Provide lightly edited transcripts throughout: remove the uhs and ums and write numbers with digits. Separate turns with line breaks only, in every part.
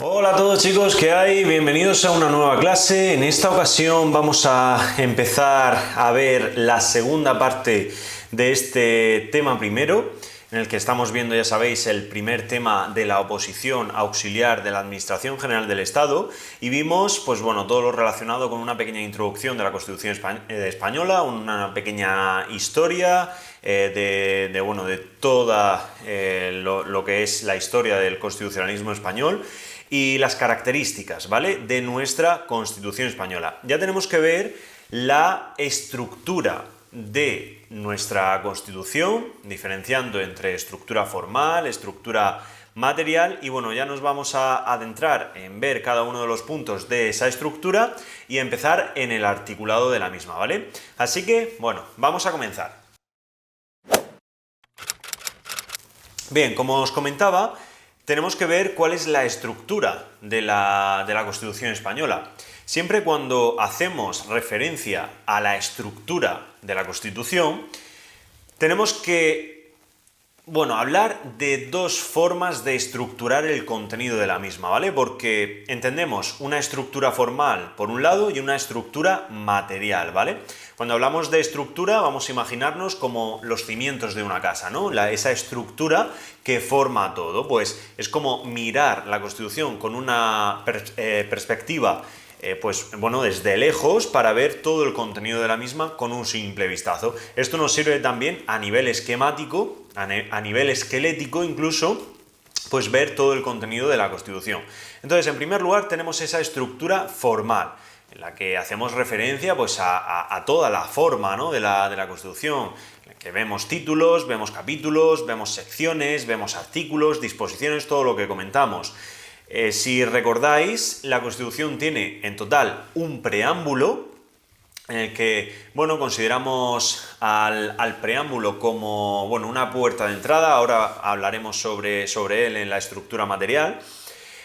Hola a todos chicos, ¿qué hay? Bienvenidos a una nueva clase. En esta ocasión vamos a empezar a ver la segunda parte de este tema primero, en el que estamos viendo, ya sabéis, el primer tema de la oposición auxiliar de la Administración General del Estado, y vimos, pues bueno, todo lo relacionado con una pequeña introducción de la Constitución española, una pequeña historia de toda lo que es la historia del constitucionalismo español y las características, ¿vale?, de nuestra Constitución española. Ya tenemos que ver la estructura de nuestra Constitución, diferenciando entre estructura formal, estructura material, y bueno, ya nos vamos a adentrar en ver cada uno de los puntos de esa estructura y empezar en el articulado de la misma, ¿vale? Así que, bueno, vamos a comenzar. Bien, como os comentaba, tenemos que ver cuál es la estructura de la Constitución española. Siempre cuando hacemos referencia a la estructura de la Constitución, tenemos que, hablar de dos formas de estructurar el contenido de la misma, ¿vale? Porque entendemos una estructura formal por un lado y una estructura material, ¿vale? Cuando hablamos de estructura, vamos a imaginarnos como los cimientos de una casa, ¿no? Esa estructura que forma todo. Pues es como mirar la Constitución con una perspectiva desde lejos, para ver todo el contenido de la misma con un simple vistazo. Esto nos sirve también a nivel esquemático, a nivel esquelético incluso, pues ver todo el contenido de la Constitución. Entonces, en primer lugar, tenemos esa estructura formal, en la que hacemos referencia pues a toda la forma, ¿no?, de la Constitución, en la que vemos títulos, vemos capítulos, vemos secciones, vemos artículos, disposiciones, todo lo que comentamos. Si recordáis, la Constitución tiene en total un preámbulo, en el que, consideramos al preámbulo como, una puerta de entrada. Ahora hablaremos sobre él en la estructura material,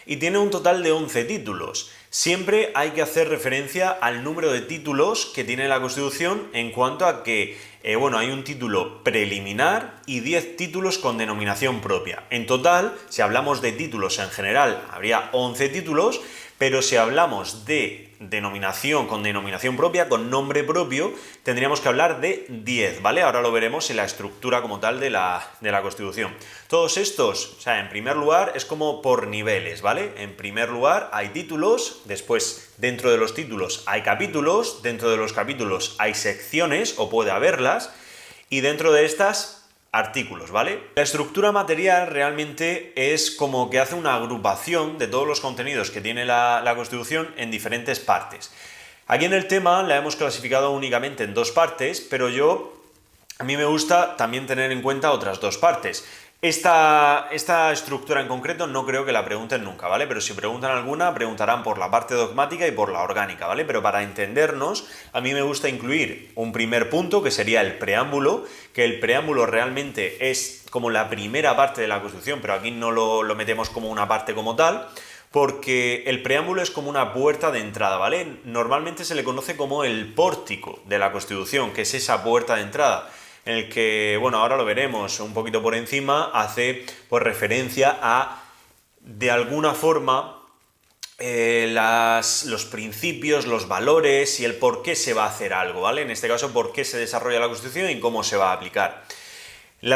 y tiene un total de 11 títulos. Siempre hay que hacer referencia al número de títulos que tiene la Constitución, en cuanto a que hay un título preliminar y 10 títulos con denominación propia. En total, si hablamos de títulos en general, habría 11 títulos, pero si hablamos de denominación con denominación propia, con nombre propio, tendríamos que hablar de 10, ¿vale? Ahora lo veremos en la estructura como tal de la Constitución. Todos estos, en primer lugar, es como por niveles, ¿vale? En primer lugar hay títulos, después dentro de los títulos hay capítulos, dentro de los capítulos hay secciones, o puede haberlas, y dentro de estas artículos, ¿vale? La estructura material realmente es como que hace una agrupación de todos los contenidos que tiene la Constitución en diferentes partes. Aquí en el tema la hemos clasificado únicamente en dos partes, pero a mí me gusta también tener en cuenta otras dos partes. Esta estructura en concreto no creo que la pregunten nunca, ¿vale? Pero si preguntan alguna, preguntarán por la parte dogmática y por la orgánica, ¿vale? Pero para entendernos, a mí me gusta incluir un primer punto, que sería el preámbulo, que el preámbulo realmente es como la primera parte de la Constitución, pero aquí no lo metemos como una parte como tal, porque el preámbulo es como una puerta de entrada, ¿vale? Normalmente se le conoce como el pórtico de la Constitución, que es esa puerta de entrada, en el que, ahora lo veremos un poquito por encima, hace pues referencia a, de alguna forma, los principios, los valores y el por qué se va a hacer algo, ¿vale? En este caso, por qué se desarrolla la Constitución y cómo se va a aplicar. En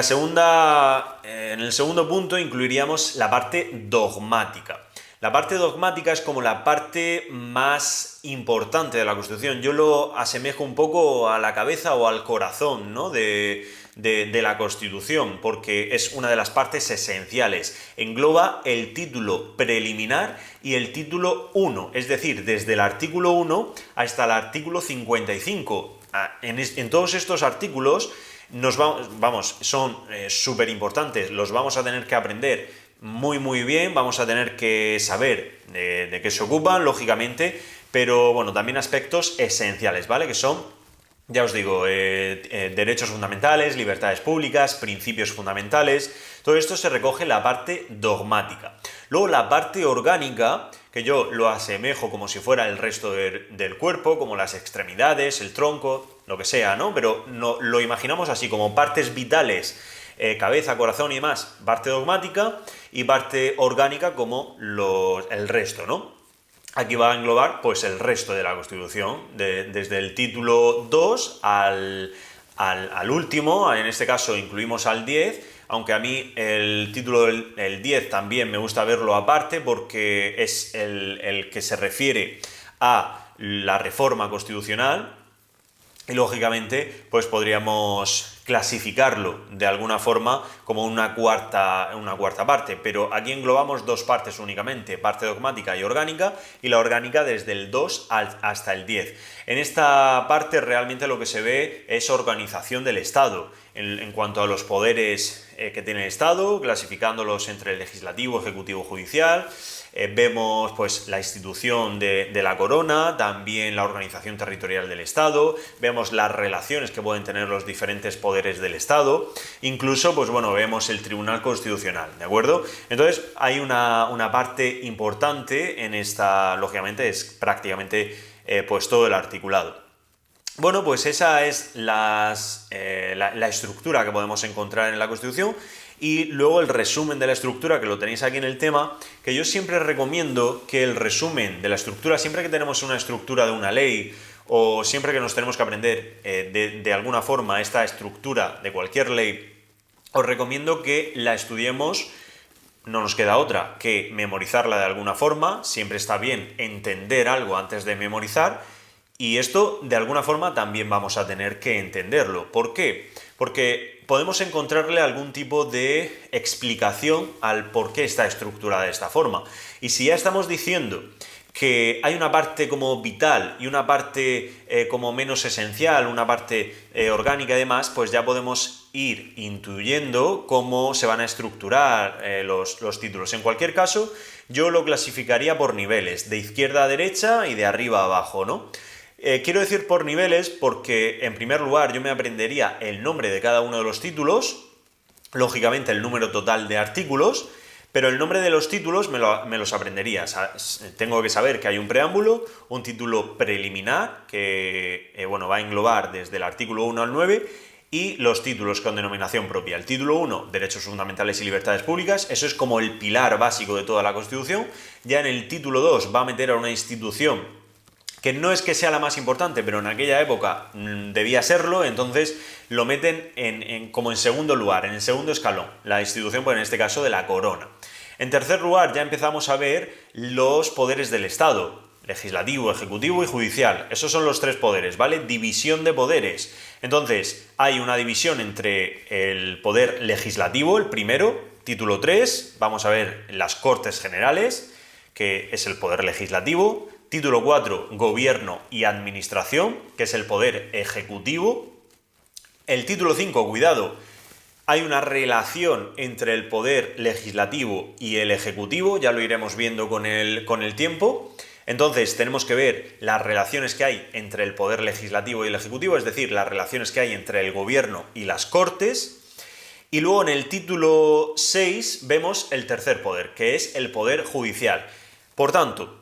el segundo punto incluiríamos la parte dogmática. La parte dogmática es como la parte más importante de la Constitución. Yo lo asemejo un poco a la cabeza o al corazón, ¿no?, de la Constitución, porque es una de las partes esenciales. Engloba el título preliminar y el título 1, es decir, desde el artículo 1 hasta el artículo 55. En todos estos artículos son súper importantes, los vamos a tener que aprender muy bien, vamos a tener que saber de qué se ocupan, lógicamente, pero también aspectos esenciales, ¿vale? Que son, ya os digo, derechos fundamentales, libertades públicas, principios fundamentales. Todo esto se recoge en la parte dogmática. Luego la parte orgánica, que yo lo asemejo como si fuera el resto del cuerpo, como las extremidades, el tronco, lo que sea, ¿no? Pero lo imaginamos así, como partes vitales cabeza, corazón y demás, parte dogmática, y parte orgánica como el resto, ¿no? Aquí va a englobar pues el resto de la Constitución, desde el título 2 al último, en este caso incluimos al 10, aunque a mí el título del 10 también me gusta verlo aparte porque es el que se refiere a la reforma constitucional y lógicamente pues podríamos clasificarlo de alguna forma como una cuarta parte, pero aquí englobamos dos partes únicamente, parte dogmática y orgánica, y la orgánica desde el 2 hasta el 10. En esta parte realmente lo que se ve es organización del Estado, en cuanto a los poderes que tiene el Estado, clasificándolos entre el legislativo, ejecutivo, judicial. Vemos pues la institución de la corona, también la organización territorial del Estado, vemos las relaciones que pueden tener los diferentes poderes del Estado, incluso pues bueno, vemos el Tribunal Constitucional, ¿de acuerdo? Entonces hay una parte importante en esta, lógicamente es prácticamente pues todo el articulado. Bueno, pues esa es la estructura que podemos encontrar en la Constitución. Y luego el resumen de la estructura, que lo tenéis aquí en el tema, que yo siempre recomiendo que el resumen de la estructura, siempre que tenemos una estructura de una ley o siempre que nos tenemos que aprender de alguna forma esta estructura de cualquier ley, os recomiendo que la estudiemos, no nos queda otra que memorizarla de alguna forma, siempre está bien entender algo antes de memorizar, y esto de alguna forma también vamos a tener que entenderlo. ¿Por qué? Porque podemos encontrarle algún tipo de explicación al por qué está estructurada de esta forma. Y si ya estamos diciendo que hay una parte como vital y una parte como menos esencial, una parte orgánica y demás, pues ya podemos ir intuyendo cómo se van a estructurar los títulos. En cualquier caso, yo lo clasificaría por niveles, de izquierda a derecha y de arriba a abajo, ¿no? Quiero decir por niveles porque, en primer lugar, yo me aprendería el nombre de cada uno de los títulos, lógicamente el número total de artículos, pero el nombre de los títulos me los aprendería. Tengo que saber que hay un preámbulo, un título preliminar, que bueno, va a englobar desde el artículo 1 al 9, y los títulos con denominación propia. El título 1, Derechos Fundamentales y Libertades Públicas, eso es como el pilar básico de toda la Constitución. Ya en el título 2 va a meter a una institución que no es que sea la más importante, pero en aquella época debía serlo, entonces lo meten como en segundo lugar, en el segundo escalón, la institución, pues en este caso de la corona. En tercer lugar, ya empezamos a ver los poderes del Estado, legislativo, ejecutivo y judicial. Esos son los tres poderes, ¿vale? División de poderes. Entonces, hay una división entre el poder legislativo, el primero, título 3, vamos a ver las Cortes Generales, que es el poder legislativo. Título 4, Gobierno y Administración, que es el poder ejecutivo. El título 5, cuidado, hay una relación entre el poder legislativo y el ejecutivo, ya lo iremos viendo con el tiempo. Entonces tenemos que ver las relaciones que hay entre el poder legislativo y el ejecutivo, es decir, las relaciones que hay entre el gobierno y las Cortes. Y luego en el título 6 vemos el tercer poder, que es el poder judicial. Por tanto,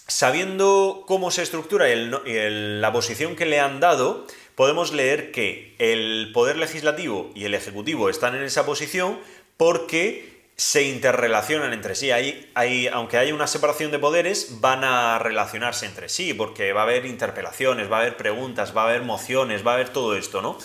sabiendo cómo se estructura la posición que le han dado, podemos leer que el poder legislativo y el ejecutivo están en esa posición porque se interrelacionan entre sí. Aunque hay una separación de poderes, van a relacionarse entre sí, porque va a haber interpelaciones, va a haber preguntas, va a haber mociones, va a haber todo esto, ¿no?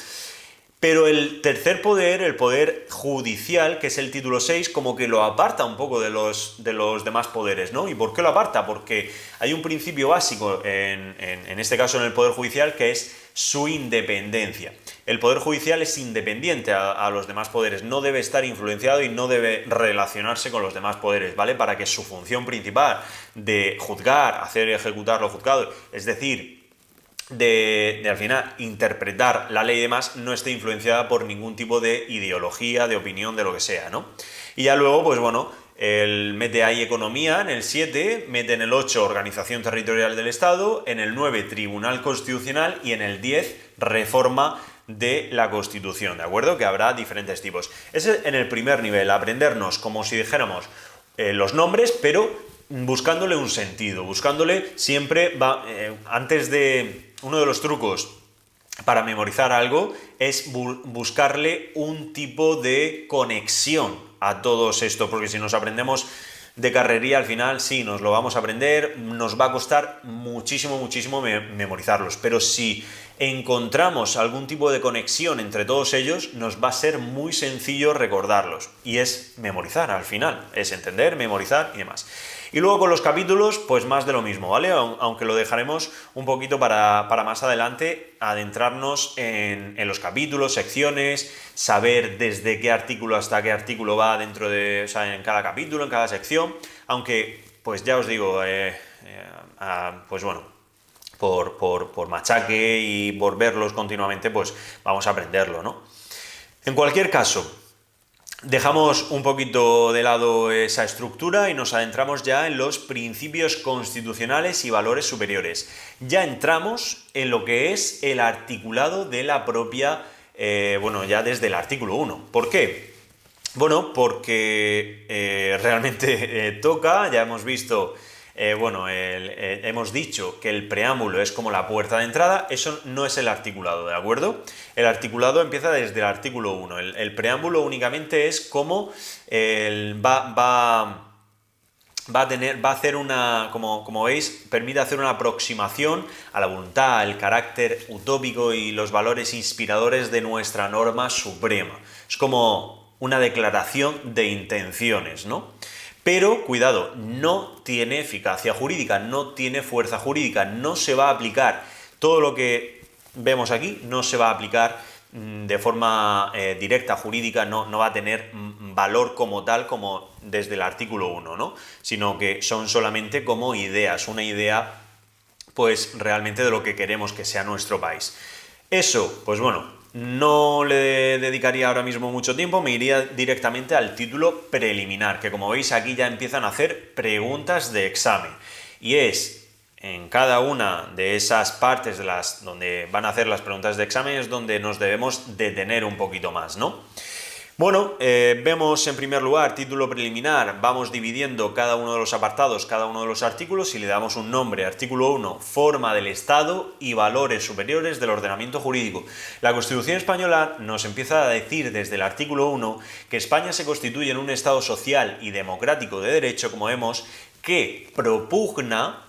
Pero el tercer poder, el poder judicial, que es el título 6, como que lo aparta un poco de los demás poderes, ¿no? ¿Y por qué lo aparta? Porque hay un principio básico, en este caso en el poder judicial, que es su independencia. El poder judicial es independiente a los demás poderes, no debe estar influenciado y no debe relacionarse con los demás poderes, ¿vale? Para que su función principal de juzgar, hacer ejecutar lo juzgado, es decir, de al final interpretar la ley y demás, no esté influenciada por ningún tipo de ideología, de opinión, de lo que sea, ¿no? Y ya luego, pues bueno, mete ahí economía en el 7, mete en el 8 organización territorial del Estado, en el 9 Tribunal Constitucional y en el 10 reforma de la Constitución, ¿de acuerdo? Que habrá diferentes tipos. Ese en el primer nivel, aprendernos como si dijéramos los nombres, pero buscándole un sentido, buscándole siempre, antes de uno de los trucos para memorizar algo es buscarle un tipo de conexión a todos estos, porque si nos aprendemos de carrería, al final sí, nos lo vamos a aprender, nos va a costar muchísimo, muchísimo memorizarlos, pero si encontramos algún tipo de conexión entre todos ellos, nos va a ser muy sencillo recordarlos, y es memorizar al final, es entender, memorizar y demás. Y luego con los capítulos, pues más de lo mismo, ¿vale? Aunque lo dejaremos un poquito para más adelante, adentrarnos en los capítulos, secciones, saber desde qué artículo hasta qué artículo va dentro de, o sea, en cada capítulo, en cada sección, aunque, pues ya os digo, pues bueno, por machaque y por verlos continuamente, pues vamos a aprenderlo, ¿no? En cualquier caso, dejamos un poquito de lado esa estructura y nos adentramos ya en los principios constitucionales y valores superiores. Ya entramos en lo que es el articulado de la propia, bueno, ya desde el artículo 1. ¿Por qué? Bueno, porque realmente toca, ya hemos visto, bueno, hemos dicho que el preámbulo es como la puerta de entrada, eso no es el articulado, ¿de acuerdo? El articulado empieza desde el artículo 1, el preámbulo únicamente es como va a hacer una, como veis, permite hacer una aproximación a la voluntad, el carácter utópico y los valores inspiradores de nuestra norma suprema. Es como una declaración de intenciones, ¿no? Pero, cuidado, no tiene eficacia jurídica, no tiene fuerza jurídica, no se va a aplicar. Todo lo que vemos aquí no se va a aplicar de forma directa, jurídica, no va a tener valor como tal, como desde el artículo 1, ¿no? Sino que son solamente como ideas, una idea, pues realmente de lo que queremos que sea nuestro país. Eso, pues bueno, no le dedicaría ahora mismo mucho tiempo, me iría directamente al título preliminar, que como veis aquí ya empiezan a hacer preguntas de examen. Y es en cada una de esas partes de donde van a hacer las preguntas de examen es donde nos debemos detener un poquito más, ¿no? Bueno, vemos en primer lugar título preliminar, vamos dividiendo cada uno de los apartados, cada uno de los artículos y le damos un nombre. Artículo 1, forma del Estado y valores superiores del ordenamiento jurídico. La Constitución española nos empieza a decir desde el artículo 1 que España se constituye en un Estado social y democrático de derecho, como vemos, que propugna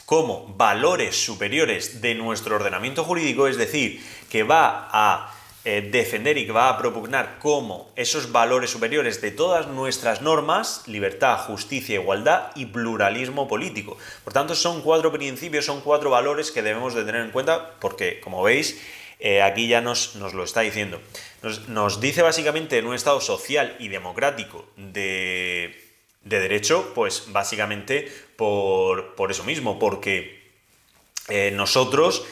como valores superiores de nuestro ordenamiento jurídico, es decir, que va a defender y que va a propugnar como esos valores superiores de todas nuestras normas, libertad, justicia, igualdad y pluralismo político. Por tanto, son 4 principios, son 4 valores que debemos de tener en cuenta porque, como veis, aquí ya nos lo está diciendo. Nos dice básicamente en un Estado social y democrático de derecho, pues básicamente por eso mismo, porque nosotros,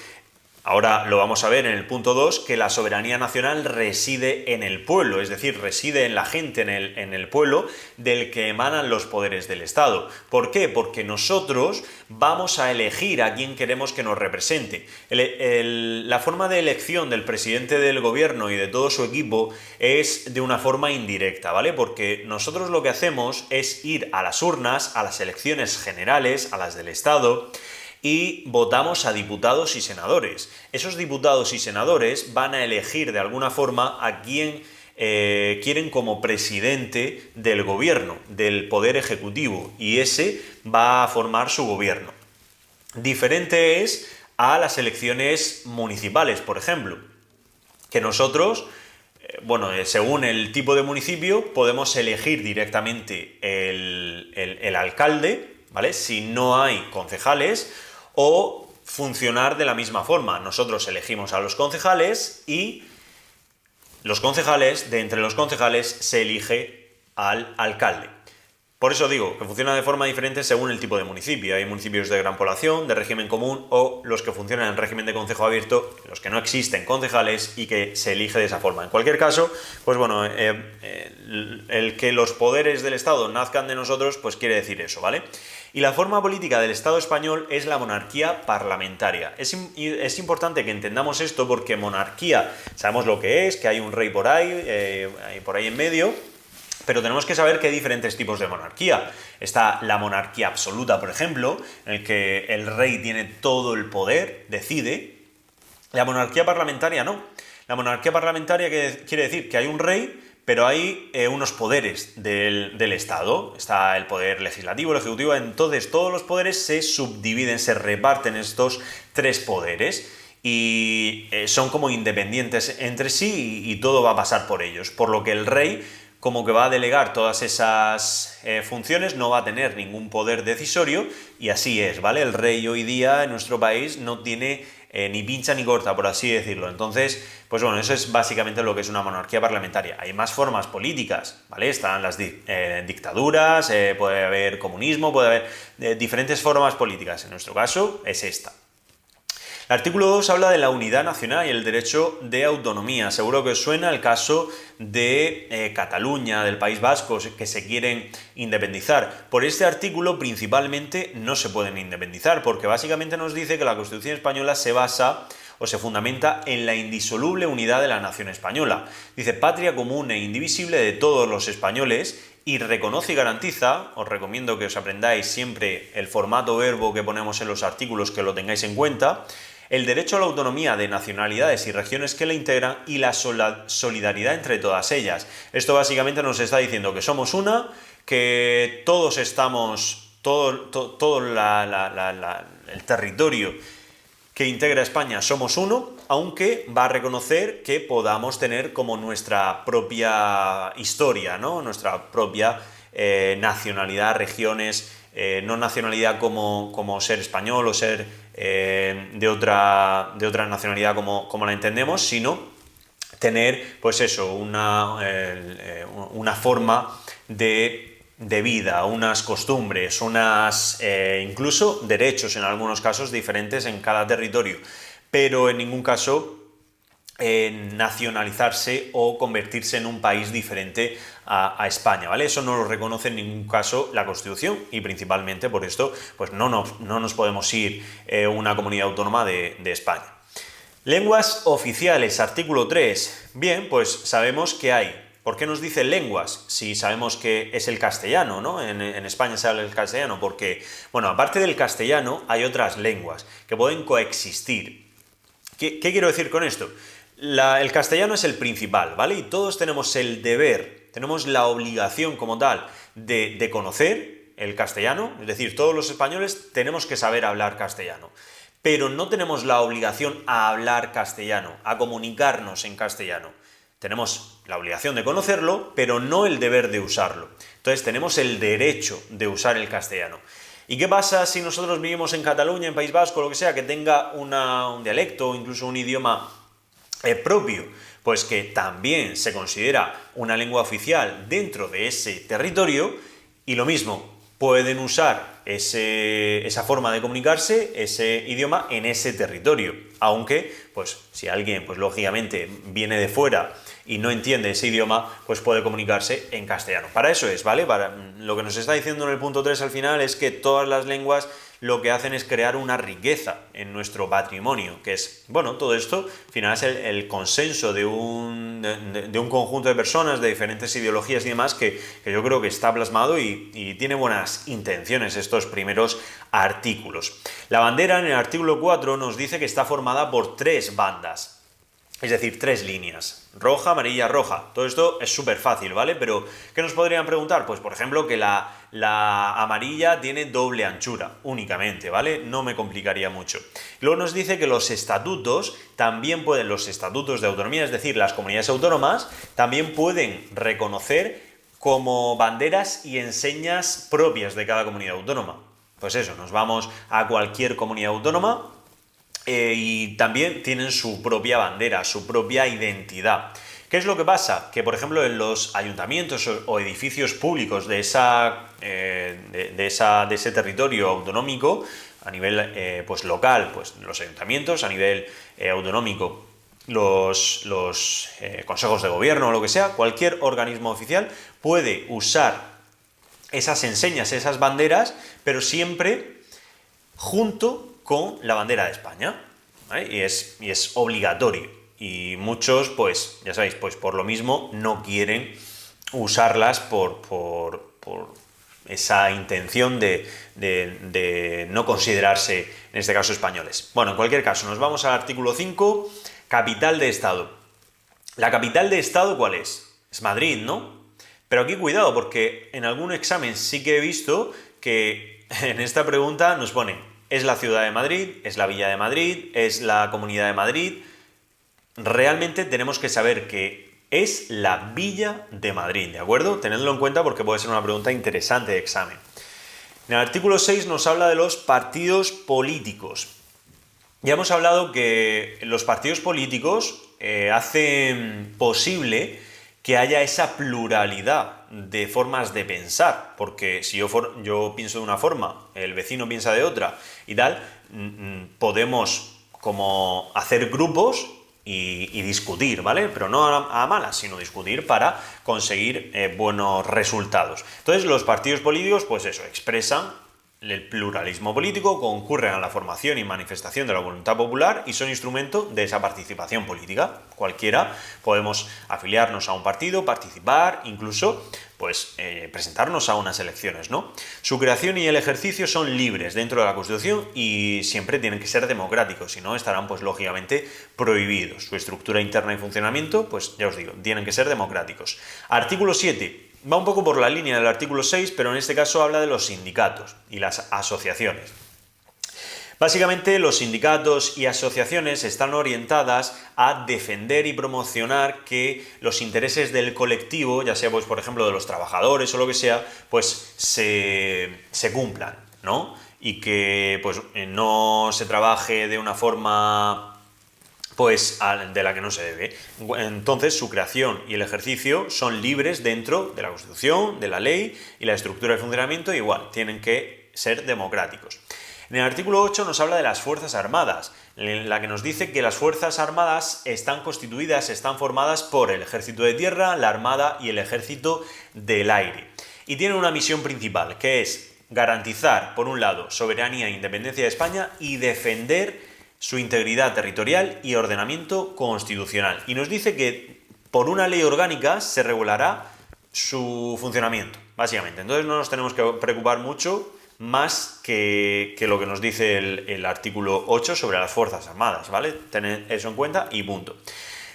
ahora lo vamos a ver en el punto 2, que la soberanía nacional reside en el pueblo, es decir, reside en la gente, en el pueblo del que emanan los poderes del Estado. ¿Por qué? Porque nosotros vamos a elegir a quién queremos que nos represente. La forma de elección del presidente del gobierno y de todo su equipo es de una forma indirecta, ¿vale? Porque nosotros lo que hacemos es ir a las urnas, a las elecciones generales, a las del Estado, y votamos a diputados y senadores. Esos diputados y senadores van a elegir de alguna forma a quien quieren como presidente del gobierno, del poder ejecutivo, y ese va a formar su gobierno. Diferente es a las elecciones municipales, por ejemplo, que nosotros, bueno, según el tipo de municipio, podemos elegir directamente el alcalde, ¿vale? Si no hay concejales, o funcionar de la misma forma. Nosotros elegimos a los concejales y de entre los concejales se elige al alcalde. Por eso digo que funciona de forma diferente según el tipo de municipio. Hay municipios de gran población, de régimen común, o los que funcionan en régimen de concejo abierto, los que no existen concejales y que se elige de esa forma. En cualquier caso, pues bueno, el que los poderes del Estado nazcan de nosotros, pues quiere decir eso, ¿vale? Y la forma política del Estado español es la monarquía parlamentaria. Es importante que entendamos esto porque monarquía, sabemos lo que es, que hay un rey por ahí en medio, pero tenemos que saber que hay diferentes tipos de monarquía. Está la monarquía absoluta, por ejemplo, en el que el rey tiene todo el poder, decide, La monarquía parlamentaria no. La monarquía parlamentaria quiere decir que hay un rey, pero hay unos poderes del Estado. Está el poder legislativo, el ejecutivo, entonces todos los poderes se subdividen, se reparten estos tres poderes y son como independientes entre sí y todo va a pasar por ellos. Por lo que el rey como que va a delegar todas esas funciones, no va a tener ningún poder decisorio y así es, ¿vale? El rey hoy día en nuestro país no tiene ni pincha ni corta, por así decirlo. Entonces, pues bueno, eso es básicamente lo que es una monarquía parlamentaria. Hay más formas políticas, ¿vale? Están las dictaduras, puede haber comunismo, puede haber diferentes formas políticas. En nuestro caso es esta. El artículo 2 habla de la unidad nacional y el derecho de autonomía. Seguro que os suena el caso de Cataluña, del País Vasco, que se quieren independizar. Por este artículo principalmente no se pueden independizar, porque básicamente nos dice que la Constitución española se basa o se fundamenta en la indisoluble unidad de la nación española. Dice, patria común e indivisible de todos los españoles, y reconoce y garantiza, os recomiendo que os aprendáis siempre el formato verbo que ponemos en los artículos, que lo tengáis en cuenta, el derecho a la autonomía de nacionalidades y regiones que la integran y la solidaridad entre todas ellas. Esto básicamente nos está diciendo que somos una, que todos estamos, todo el territorio que integra España somos uno, aunque va a reconocer que podamos tener como nuestra propia historia, ¿no? Nuestra propia nacionalidad, regiones, no nacionalidad como ser español o ser de otra nacionalidad como la entendemos, sino tener, pues eso, una forma de vida, unas costumbres, incluso derechos en algunos casos diferentes en cada territorio, pero en ningún caso nacionalizarse o convertirse en un país diferente a España, ¿vale? Eso no lo reconoce en ningún caso la Constitución y principalmente por esto pues no nos podemos ir una comunidad autónoma de España. Lenguas oficiales, artículo 3. Bien, pues sabemos que hay. ¿Por qué nos dice lenguas? Si sabemos que es el castellano, ¿no? En España se habla el castellano, porque, bueno, aparte del castellano, hay otras lenguas que pueden coexistir. ¿Qué quiero decir con esto? El castellano es el principal, ¿vale? Y todos tenemos el deber, tenemos la obligación como tal de conocer el castellano, es decir, todos los españoles tenemos que saber hablar castellano. Pero no tenemos la obligación a hablar castellano, a comunicarnos en castellano. Tenemos la obligación de conocerlo, pero no el deber de usarlo. Entonces tenemos el derecho de usar el castellano. ¿Y qué pasa si nosotros vivimos en Cataluña, en País Vasco, lo que sea, que tenga un dialecto o incluso un idioma propio? Pues que también se considera una lengua oficial dentro de ese territorio y lo mismo, pueden usar esa forma de comunicarse, ese idioma en ese territorio, aunque, pues, si alguien, pues lógicamente, viene de fuera y no entiende ese idioma, pues puede comunicarse en castellano. Para eso es, ¿vale? Lo que nos está diciendo en el punto 3 al final es que todas las lenguas lo que hacen es crear una riqueza en nuestro patrimonio, que es, bueno, todo esto al final es el consenso de un conjunto de personas de diferentes ideologías y demás que yo creo que está plasmado y tiene buenas intenciones estos primeros artículos. La bandera en el artículo 4 nos dice que está formada por 3 bandas. Es decir, 3 líneas, roja, amarilla, roja. Todo esto es súper fácil, ¿vale? Pero, ¿qué nos podrían preguntar? Pues, por ejemplo, que la amarilla tiene doble anchura, únicamente, ¿vale? No me complicaría mucho. Luego nos dice que los estatutos los estatutos de autonomía, es decir, las comunidades autónomas, también pueden reconocer como banderas y enseñas propias de cada comunidad autónoma. Pues eso, nos vamos a cualquier comunidad autónoma, y también tienen su propia bandera, su propia identidad. ¿Qué es lo que pasa? Que, por ejemplo, en los ayuntamientos o edificios públicos de ese territorio autonómico, a nivel pues local, pues los ayuntamientos, a nivel autonómico, los consejos de gobierno o lo que sea, cualquier organismo oficial puede usar esas enseñas, esas banderas, pero siempre junto con la bandera de España, ¿vale? Y es obligatorio. Y muchos, pues, ya sabéis, pues por lo mismo no quieren usarlas por esa intención de no considerarse, en este caso, españoles. Bueno, en cualquier caso, nos vamos al artículo 5, capital de Estado. ¿La capital de Estado cuál es? Es Madrid, ¿no? Pero aquí cuidado, porque en algún examen sí que he visto que en esta pregunta nos pone, ¿es la ciudad de Madrid? ¿Es la villa de Madrid? ¿Es la comunidad de Madrid? Realmente tenemos que saber que es la villa de Madrid, ¿de acuerdo? Tenedlo en cuenta porque puede ser una pregunta interesante de examen. En el artículo 6 nos habla de los partidos políticos. Ya hemos hablado que los partidos políticos hacen posible que haya esa pluralidad de formas de pensar, porque si yo pienso de una forma, el vecino piensa de otra y tal, podemos como hacer grupos y discutir, ¿vale? Pero no a malas, sino discutir para conseguir buenos resultados. Entonces los partidos políticos, pues eso, expresan el pluralismo político, concurren a la formación y manifestación de la voluntad popular y son instrumento de esa participación política. Cualquiera podemos afiliarnos a un partido, participar, incluso pues presentarnos a unas elecciones, ¿no? Su creación y el ejercicio son libres dentro de la Constitución y siempre tienen que ser democráticos, si no estarán pues lógicamente prohibidos. Su estructura interna y funcionamiento, pues ya os digo, tienen que ser democráticos. Artículo 7. Va un poco por la línea del artículo 6, pero en este caso habla de los sindicatos y las asociaciones. Básicamente los sindicatos y asociaciones están orientadas a defender y promocionar que los intereses del colectivo, ya sea pues por ejemplo de los trabajadores o lo que sea, pues se cumplan, ¿no? Y que pues no se trabaje de una forma pues de la que no se debe. Entonces su creación y el ejercicio son libres dentro de la Constitución, de la ley y la estructura de funcionamiento igual, tienen que ser democráticos. En el artículo 8 nos habla de las Fuerzas Armadas, en la que nos dice que las Fuerzas Armadas están constituidas, están formadas por el Ejército de Tierra, la Armada y el Ejército del Aire. Y tienen una misión principal, que es garantizar, por un lado, soberanía e independencia de España y defender su integridad territorial y ordenamiento constitucional. Y nos dice que por una ley orgánica se regulará su funcionamiento, básicamente. Entonces no nos tenemos que preocupar mucho más que lo que nos dice el artículo 8 sobre las Fuerzas Armadas, ¿vale? Tened eso en cuenta y punto.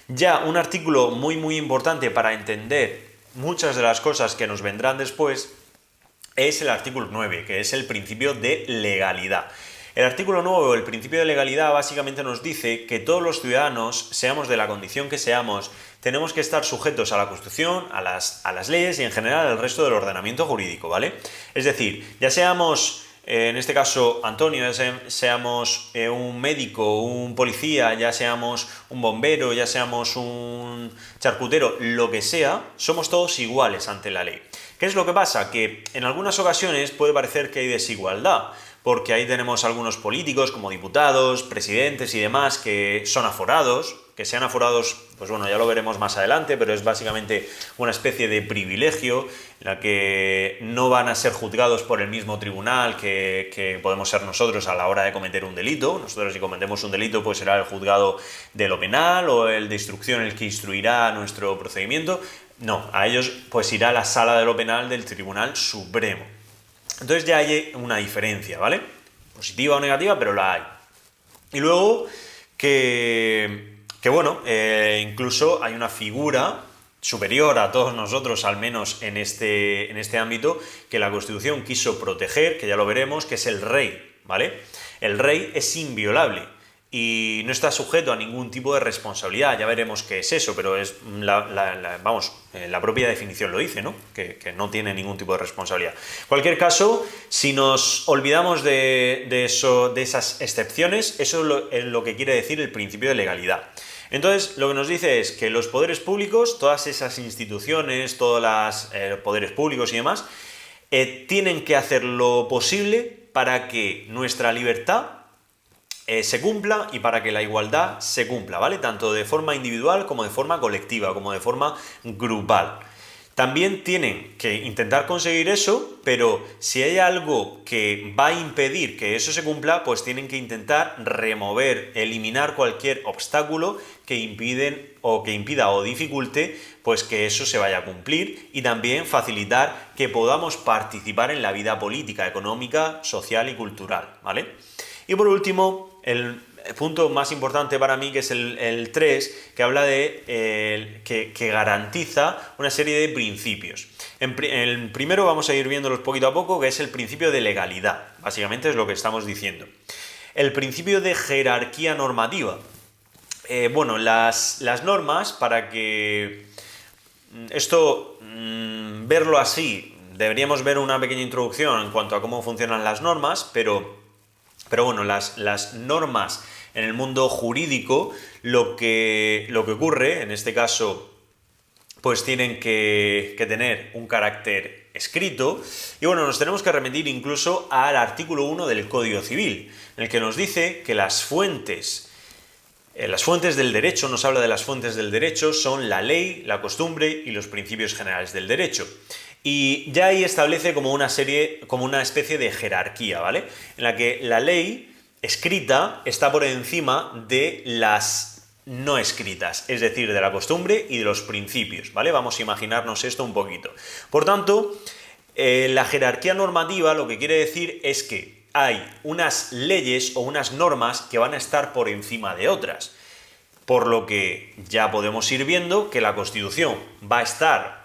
Ya un artículo muy muy importante para entender muchas de las cosas que nos vendrán después es el artículo 9, que es el principio de legalidad. El artículo 9, o el principio de legalidad, básicamente nos dice que todos los ciudadanos, seamos de la condición que seamos, tenemos que estar sujetos a la Constitución, a las leyes y en general al resto del ordenamiento jurídico, ¿vale? Es decir, ya seamos, en este caso Antonio, ya seamos un médico, un policía, ya seamos un bombero, ya seamos un charcutero, lo que sea, somos todos iguales ante la ley. ¿Qué es lo que pasa? Que en algunas ocasiones puede parecer que hay desigualdad, porque ahí tenemos algunos políticos como diputados, presidentes y demás que son aforados, que sean aforados, pues bueno, ya lo veremos más adelante, pero es básicamente una especie de privilegio en la que no van a ser juzgados por el mismo tribunal que podemos ser nosotros a la hora de cometer un delito. Nosotros si cometemos un delito pues será el juzgado de lo penal o el de instrucción el que instruirá nuestro procedimiento. No, a ellos pues irá a la sala de lo penal del Tribunal Supremo. Entonces ya hay una diferencia, ¿vale? Positiva o negativa, pero la hay. Y luego que bueno, incluso hay una figura superior a todos nosotros, al menos en este ámbito, que la Constitución quiso proteger, que ya lo veremos, que es el rey, ¿vale? El rey es inviolable y no está sujeto a ningún tipo de responsabilidad. Ya veremos qué es eso, pero es la propia definición lo dice, ¿no? Que no tiene ningún tipo de responsabilidad. En cualquier caso, si nos olvidamos de esas excepciones, eso es lo que quiere decir el principio de legalidad. Entonces, lo que nos dice es que los poderes públicos, todas esas instituciones, todos los poderes públicos y demás, tienen que hacer lo posible para que nuestra libertad se cumpla y para que la igualdad se cumpla, ¿vale? Tanto de forma individual como de forma colectiva, como de forma grupal. También tienen que intentar conseguir eso, pero si hay algo que va a impedir que eso se cumpla, pues tienen que intentar remover, eliminar cualquier obstáculo que impida o dificulte pues que eso se vaya a cumplir, y también facilitar que podamos participar en la vida política, económica, social y cultural, ¿vale? Y por último, el punto más importante para mí, que es el 3, que habla de que garantiza una serie de principios. El primero vamos a ir viéndolos poquito a poco, que es el principio de legalidad. Básicamente es lo que estamos diciendo. El principio de jerarquía normativa. Bueno, las normas, para que esto verlo así, deberíamos ver una pequeña introducción en cuanto a cómo funcionan las normas, pero bueno, las normas en el mundo jurídico, lo que ocurre, en este caso, pues tienen que tener un carácter escrito, y bueno, nos tenemos que remitir incluso al artículo 1 del Código Civil, en el que nos dice que las fuentes del derecho, nos habla de las fuentes del derecho, son la ley, la costumbre y los principios generales del derecho. Y ya ahí establece como una especie de jerarquía, ¿vale? En la que la ley escrita está por encima de las no escritas, es decir, de la costumbre y de los principios, ¿vale? Vamos a imaginarnos esto un poquito. Por tanto, la jerarquía normativa lo que quiere decir es que hay unas leyes o unas normas que van a estar por encima de otras, por lo que ya podemos ir viendo que la Constitución va a estar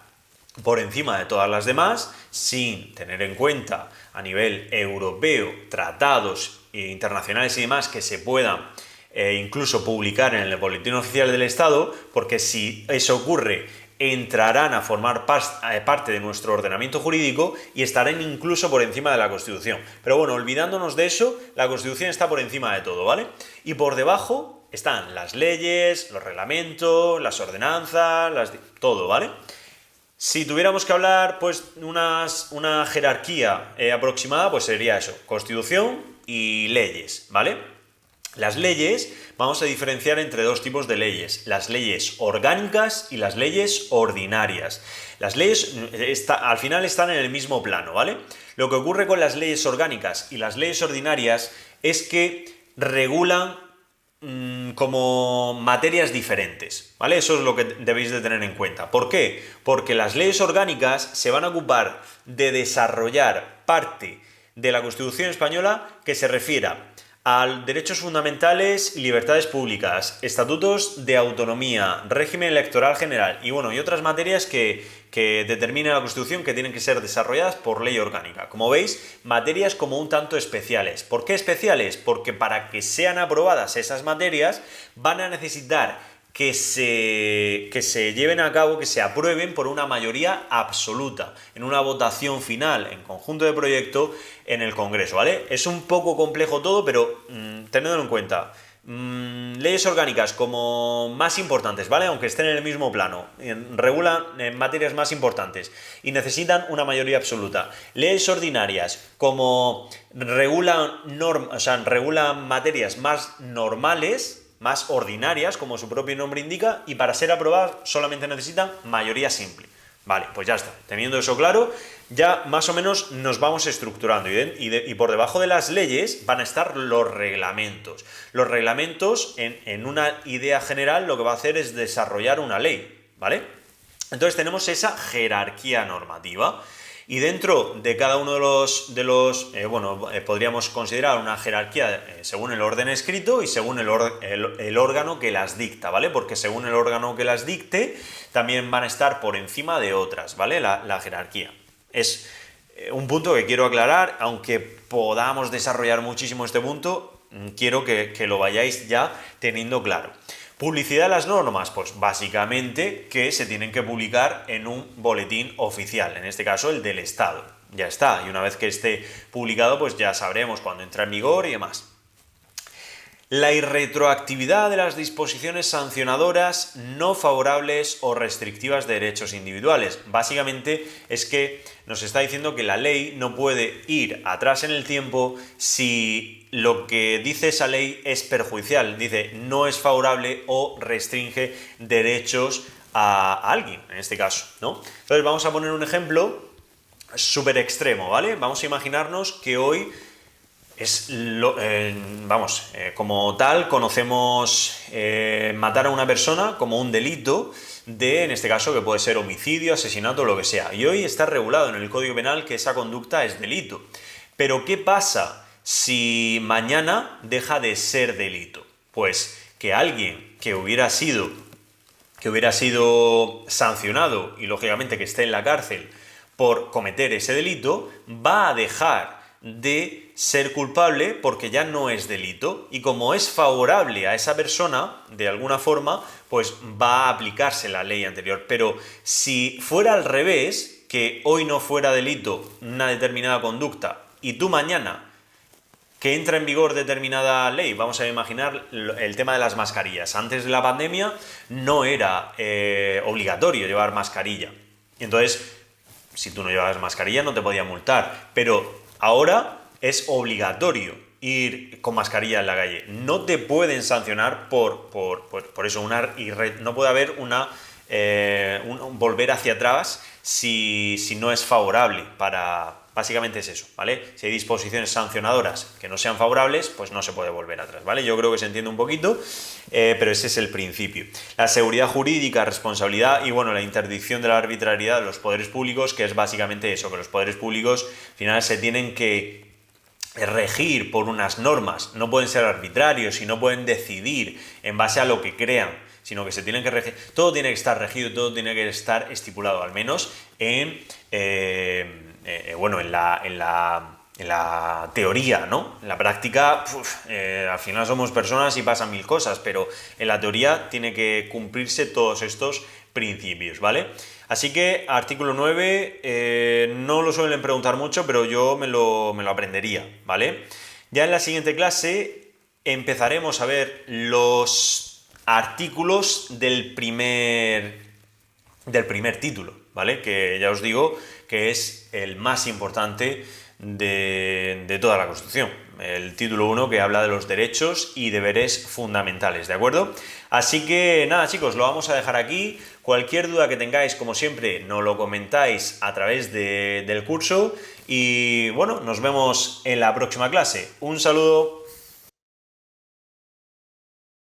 por encima de todas las demás, sin tener en cuenta a nivel europeo tratados internacionales y demás que se puedan incluso publicar en el Boletín Oficial del Estado, porque si eso ocurre, entrarán a formar parte de nuestro ordenamiento jurídico y estarán incluso por encima de la Constitución. Pero bueno, olvidándonos de eso, la Constitución está por encima de todo, ¿vale? Y por debajo están las leyes, los reglamentos, las ordenanzas, todo, ¿vale? Si tuviéramos que hablar, pues, una jerarquía aproximada, pues sería eso, Constitución y leyes, ¿vale? Las leyes, vamos a diferenciar entre dos tipos de leyes, las leyes orgánicas y las leyes ordinarias. Las leyes al final están en el mismo plano, ¿vale? Lo que ocurre con las leyes orgánicas y las leyes ordinarias es que regulan como materias diferentes, ¿vale? Eso es lo que debéis de tener en cuenta. ¿Por qué? Porque las leyes orgánicas se van a ocupar de desarrollar parte de la Constitución española que se refiera a derechos fundamentales y libertades públicas, estatutos de autonomía, régimen electoral general y bueno, y otras materias que determina la Constitución que tienen que ser desarrolladas por ley orgánica. Como veis, materias como un tanto especiales. ¿Por qué especiales? Porque para que sean aprobadas esas materias van a necesitar que se lleven a cabo, que se aprueben por una mayoría absoluta, en una votación final, en conjunto de proyecto, en el Congreso, ¿vale? Es un poco complejo todo, pero tenedlo en cuenta. Leyes orgánicas como más importantes, ¿vale? Aunque estén en el mismo plano, regulan en materias más importantes y necesitan una mayoría absoluta. Leyes ordinarias como regulan materias más normales, más ordinarias, como su propio nombre indica, y para ser aprobadas solamente necesitan mayoría simple. Vale, pues ya está. Teniendo eso claro, ya más o menos nos vamos estructurando y por debajo de las leyes van a estar los reglamentos. Los reglamentos, en una idea general, lo que va a hacer es desarrollar una ley, ¿vale? Entonces tenemos esa jerarquía normativa. Y dentro de cada uno de los podríamos considerar una jerarquía según el orden escrito y según el órgano que las dicta, ¿vale? Porque según el órgano que las dicte, también van a estar por encima de otras, ¿vale? La jerarquía. Es un punto que quiero aclarar, aunque podamos desarrollar muchísimo este punto, quiero que lo vayáis ya teniendo claro. Publicidad de las normas, pues básicamente que se tienen que publicar en un boletín oficial, en este caso el del Estado. Ya está, y una vez que esté publicado, pues ya sabremos cuándo entra en vigor y demás. La irretroactividad de las disposiciones sancionadoras no favorables o restrictivas de derechos individuales. Básicamente es que nos está diciendo que la ley no puede ir atrás en el tiempo si lo que dice esa ley es perjudicial. Dice, no es favorable o restringe derechos a alguien, en este caso, ¿no? Entonces vamos a poner un ejemplo súper extremo, ¿vale? Vamos a imaginarnos que hoy es como tal, conocemos matar a una persona como un delito en este caso, que puede ser homicidio, asesinato, lo que sea. Y hoy está regulado en el Código Penal que esa conducta es delito. Pero ¿qué pasa si mañana deja de ser delito? Pues que alguien que hubiera sido sancionado y lógicamente que esté en la cárcel por cometer ese delito, va a dejar de ser culpable porque ya no es delito, y como es favorable a esa persona, de alguna forma, pues va a aplicarse la ley anterior. Pero si fuera al revés, que hoy no fuera delito una determinada conducta y tú mañana que entra en vigor determinada ley, vamos a imaginar el tema de las mascarillas. Antes de la pandemia no era obligatorio llevar mascarilla. Entonces, si tú no llevabas mascarilla no te podía multar, pero ahora es obligatorio ir con mascarilla en la calle. No te pueden sancionar por eso, no puede haber un volver hacia atrás si no es favorable para... Básicamente es eso, ¿vale? Si hay disposiciones sancionadoras que no sean favorables, pues no se puede volver atrás, ¿vale? Yo creo que se entiende un poquito, pero ese es el principio. La seguridad jurídica, responsabilidad y, bueno, la interdicción de la arbitrariedad de los poderes públicos, que es básicamente eso, que los poderes públicos al final se tienen que regir por unas normas, no pueden ser arbitrarios y no pueden decidir en base a lo que crean, sino que se tienen que regir, todo tiene que estar regido, todo tiene que estar estipulado, al menos en la teoría, ¿no? En la práctica, al final somos personas y pasan mil cosas, pero en la teoría tiene que cumplirse todos estos principios, ¿vale? Así que artículo 9 no lo suelen preguntar mucho, pero yo me lo aprendería, ¿vale? Ya en la siguiente clase empezaremos a ver los artículos del primer título, ¿vale? Que ya os digo que es el más importante de toda la Constitución. El título 1, que habla de los derechos y deberes fundamentales, ¿de acuerdo? Así que nada, chicos, lo vamos a dejar aquí. Cualquier duda que tengáis, como siempre, nos lo comentáis a través del curso y, bueno, nos vemos en la próxima clase. Un saludo.